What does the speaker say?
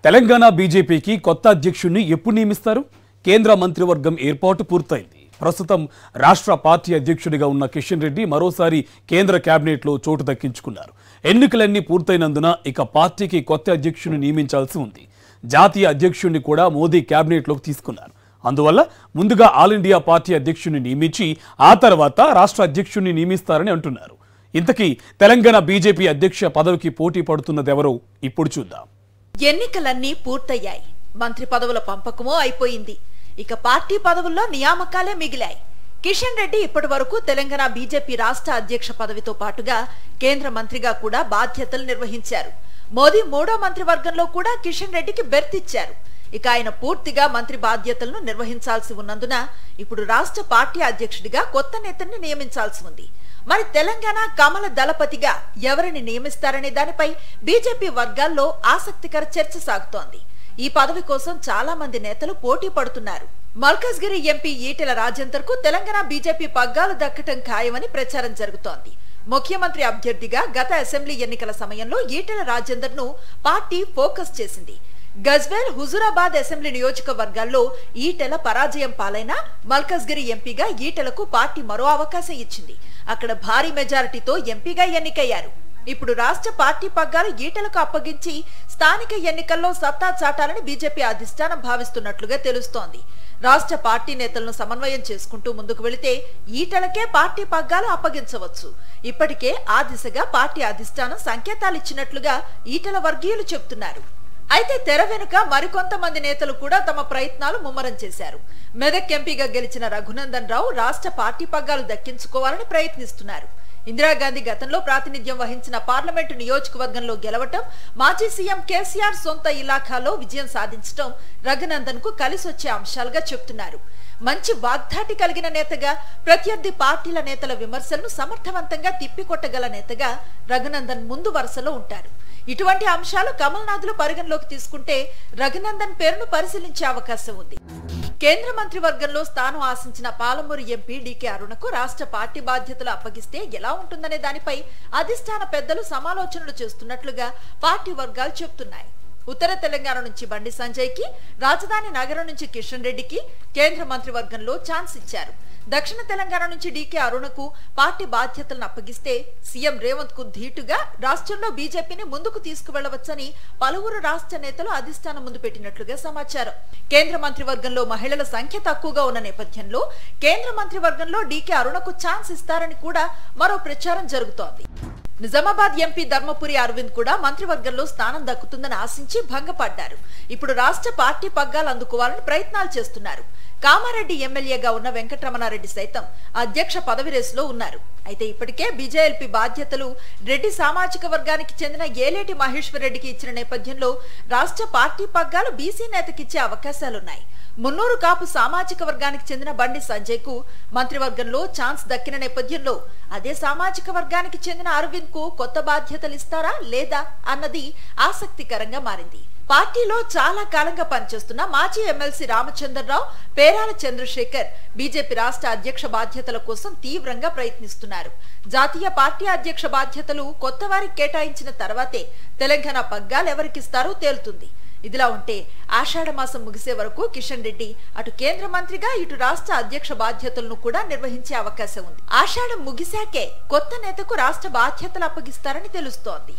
తెలంగాణ బీజేపీకి కొత్త అధ్యక్షుడిని ఎప్పుడు నియమిస్తారు? కేంద్ర మంత్రివర్గం ఏర్పాటు పూర్తయింది. ప్రస్తుతం రాష్ట్ర పార్టీ అధ్యక్షుడిగా ఉన్న కిషన్ రెడ్డి మరోసారి కేంద్ర కేబినెట్లో చోటు దక్కించుకున్నారు. ఎన్నికలన్నీ పూర్తయినందున ఇక పార్టీకి కొత్త అధ్యక్షుడిని నియమించాల్సి ఉంది. జాతీయ అధ్యక్షుడిని కూడా మోదీ కేబినెట్లోకి తీసుకున్నారు. అందువల్ల ముందుగా ఆల్ ఇండియా పార్టీ అధ్యక్షుడిని నియమించి ఆ తర్వాత రాష్ట్ర అధ్యక్షుడిని నియమిస్తారని అంటున్నారు. ఇంతకీ తెలంగాణ బీజేపీ అధ్యక్ష పదవికి పోటీ పడుతున్నదెవరో ఇప్పుడు చూద్దాం. ఎన్నికలన్నీ పూర్తయ్యాయి. మంత్రి పదవుల పంపకమూ అయిపోయింది. ఇక పార్టీ పదవుల్లో నియామకాలే మిగిలాయి. కిషన్ రెడ్డి ఇప్పటి వరకు తెలంగాణ బీజేపీ రాష్ట్ర అధ్యక్ష పదవితో పాటుగా కేంద్ర మంత్రిగా కూడా బాధ్యతలు నిర్వహించారు. మోదీ మూడో మంత్రివర్గంలో కూడా కిషన్ రెడ్డికి బెర్తిచ్చారు. ఇక ఆయన పూర్తిగా మంత్రి బాధ్యతలను నిర్వహించాల్సి ఉన్నందున ఇప్పుడు రాష్ట్ర పార్టీ అధ్యక్షుడిగా కొత్త నేతల్ని నియమించాల్సి ఉంది. మరి తెలంగాణ కమల దళపతిగా ఎవరిని నియమిస్తారనే దానిపై బీజేపీ వర్గాల్లో ఆసక్తికర చర్చ సాగుతోంది. ఈ పదవి కోసం చాలా మంది నేతలు పోటీ పడుతున్నారు. మల్కజ్గిరి ఎంపీ ఈటెల రాజేందర్ కు తెలంగాణ బీజేపీ పగ్గాలు దక్కటం ఖాయమని ప్రచారం జరుగుతోంది. ముఖ్యమంత్రి అభ్యర్థిగా గత అసెంబ్లీ ఎన్నికల సమయంలో ఈటెల రాజేందర్ ను పార్టీ ఫోకస్ చేసింది. గజ్వేల్, హుజూరాబాద్ అసెంబ్లీ నియోజకవర్గాల్లో ఈటెల పరాజయం పాలైన మల్కజ్గిరి ఎంపీగా ఈటెలకు పార్టీ మరో అవకాశం ఇచ్చింది. అక్కడ భారీ మెజారిటీతో ఎంపీగా ఎన్నికయ్యారు. ఇప్పుడు రాష్ట్ర పార్టీ పగ్గాలు ఈటెలకు అప్పగించి స్థానిక ఎన్నికల్లో సత్తా చాటాలని బీజేపీ అధిష్టానం భావిస్తున్నట్లుగా తెలుస్తోంది. రాష్ట్ర పార్టీ నేతలను సమన్వయం చేసుకుంటూ ముందుకు వెళితే ఈటెలకే పార్టీ పగ్గాలు అప్పగించవచ్చు. ఇప్పటికే ఆ దిశగా పార్టీ అధిష్టానం సంకేతాలు ఇచ్చినట్లుగా ఈటెల వర్గీయులు చెబుతున్నారు. అయితే తెర వెనుక మరికొంతమంది నేతలు కూడా తమ ప్రయత్నాలు ముమ్మరం చేశారు. మెదక్ ఎంపీగా గెలిచిన రఘునందన్ రావు రాష్ట్ర పార్టీ పగ్గాలు దక్కించుకోవాలని ప్రయత్నిస్తున్నారు. ఇందిరాగాంధీ గతంలో ప్రాతినిధ్యం వహించిన పార్లమెంటు నియోజకవర్గంలో గెలవటం, మాజీ సీఎం కేసీఆర్ సొంత ఇలాఖాలో విజయం సాధించడం రఘునందన్ కు కలిసొచ్చే అంశాలుగా చెప్తున్నారు. మంచి వాగ్దాటి కలిగిన నేతగా, ప్రత్యర్థి పార్టీల నేతల విమర్శలను సమర్థవంతంగా తిప్పికొట్టగల నేతగా రఘునందన్ ముందు వరుసలో ఉంటారు. ఇటువంటి అంశాలు కమల్నాథులు పరిగణలోకి తీసుకుంటే రఘునందన్ పేరును పరిశీలించే అవకాశం ఉంది. కేంద్ర మంత్రివర్గంలో స్థానం ఆశించిన పాలమూరు ఎంపీ డీకే అరుణకు రాష్ట్ర పార్టీ బాధ్యతలు అప్పగిస్తే ఎలా ఉంటుందనే దానిపై అధిష్టాన పెద్దలు సమాలోచనలు చేస్తున్నట్లుగా పార్టీ వర్గాలు చెబుతున్నాయి. ఉత్తర తెలంగాణ నుంచి బండి సంజయ్ కి, రాజధాని నగరం నుంచి కిషన్ రెడ్డికి కేంద్ర మంత్రివర్గంలో ఛాన్స్ ఇచ్చారు. దక్షిణ తెలంగాణ నుంచి డీకే అరుణకు పార్టీ బాధ్యతలను అప్పగిస్తే సీఎం రేవంత్ కు ధీటుగా రాష్ట్రంలో బీజేపీని ముందుకు తీసుకువెళ్లవచ్చని పలువురు రాష్ట్ర నేతలు అధిష్టానం ముందు పెట్టినట్లుగా సమాచారం. కేంద్ర మంత్రివర్గంలో మహిళల సంఖ్య తక్కువగా ఉన్న నేపథ్యంలో కేంద్ర మంత్రివర్గంలో డీకే అరుణకు ఛాన్స్ ఇస్తారని కూడా మరో ప్రచారం జరుగుతోంది. నిజామాబాద్ ఎంపీ ధర్మపురి అరవింద్ కూడా మంత్రివర్గంలో స్థానం దక్కుతుందని ఆశించి భంగపడ్డారు. ఇప్పుడు రాష్ట్ర పార్టీ పగ్గాలు అందుకోవాలని ప్రయత్నాలు చేస్తున్నారు. కామారెడ్డి ఎమ్మెల్యేగా ఉన్న వెంకటరమణారెడ్డి సైతం అధ్యక్ష పదవి రేసులో ఉన్నారు. అయితే ఇప్పటికే బీజేఎల్పీ బాధ్యతలు రెడ్డి సామాజిక వర్గానికి చెందిన ఏలేటి మహేశ్వర్ రెడ్డికి ఇచ్చిన నేపథ్యంలో రాష్ట్ర పార్టీ పగ్గాలు బీసీ నేతకిచ్చే అవకాశాలున్నాయి. మున్నూరు కాపు సామాజిక వర్గానికి చెందిన బండి సంజయ్ కు మంత్రివర్గంలో ఛాన్స్ దక్కిన నేపథ్యంలో అదే సామాజిక వర్గానికి చెందిన అరవింద్ కు కొత్త బాధ్యతలు ఇస్తారా లేదా అన్నది ఆసక్తికరంగా మారింది. పార్టీలో చాలా కాలంగా పనిచేస్తున్న మాజీ ఎమ్మెల్సీ రామచంద్రరావు, పేరాల చంద్రశేఖర్ బీజేపీ రాష్ట్ర అధ్యక్ష బాధ్యతల కోసం తీవ్రంగా ప్రయత్నిస్తున్నారు. జాతీయ పార్టీ అధ్యక్ష బాధ్యతలు కొత్త వారికి కేటాయించిన తర్వాతే తెలంగాణ పగ్గాలు ఎవరికిస్తారో తేలుతుంది. ఇదిలా ఉంటే ఆషాఢ మాసం ముగిసే వరకు కిషన్ రెడ్డి అటు కేంద్ర మంత్రిగా ఇటు రాష్ట్ర అధ్యక్ష బాధ్యతలను కూడా నిర్వహించే అవకాశం ఉంది. ఆషాఢం ముగిశాకే కొత్త నేతకు రాష్ట్ర బాధ్యతలు అప్పగిస్తారని తెలుస్తోంది.